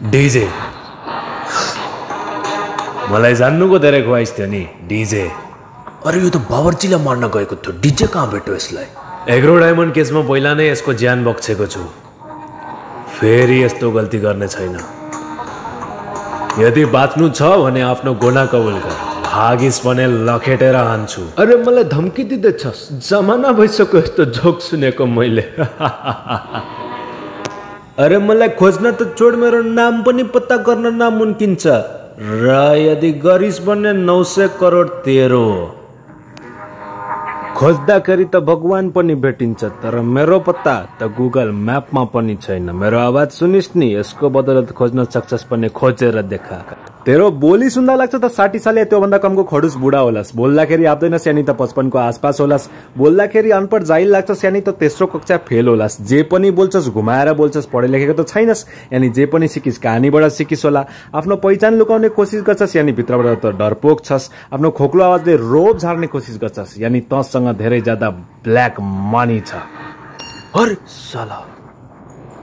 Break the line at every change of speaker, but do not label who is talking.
DJ मलाई जान्नुको धेरै ख्वाइस थियो नि डीजे।
अरे यो त बाबर्चीलाई मार्न गएको थियो, डीजे कहाँ भेट्यो यसलाई?
एग्रो डायमन्ड केसमा पहिला नै यसको ज्यान बक्सेको छु, फेरि यस्तो गल्ती गर्ने छैन। यदि बाँच्नु छ भने आफ्नो गुना कबुल गर, भागिस भने लखेटेर हान्छु।
अरे मलाई धम्की दिँदैछस्? जमाना भइसक्यो यस्तो जोक सुनेको मैले। अरे मलाई खोज्न त छोड, मेरो नाम पनि पत्ता गर्न नामुमकिन छ, र यदि गरिस् भने 900 करोड तेरो। खोज्दाखेरि त भगवान पनि भेटिन्छ, तर मेरो पत्ता त गुगल म्यापमा पनि छैन। मेरो आवाज सुनिस् नि, यसको बदौलत खोज्न सक्छस् भने खोजेर देखा। तेरो बोली सुन्दा लाग्छ त 60 साले त्योभन्दा कमको खडुस बुढा होलास्। बोल्दाखेरि आउँदैनस् यानी त 55 को आसपास होलास्। बोल्दाखेरि अनपढ जाहिल लाग्छस् यानी त तेस्रो कक्षा फेल होलास्। जे पनि बोल्छस् घुमाएर बोल्छस्, पढे लेखेको त छैनस् यानी जे पनि सिकिस् कहानीबाट सिकिस् होला। आफ्नो पहिचान लुकाउने कोसिस गर्छस् यानी भित्रबाट त डरपोक छस्। आफ्नो खोक्लो आवाजले रोब झार्ने कोसिस गर्छस् यानी तँसँग धेरै ज्यादा ब्ल्याक मनी छ। अरे साला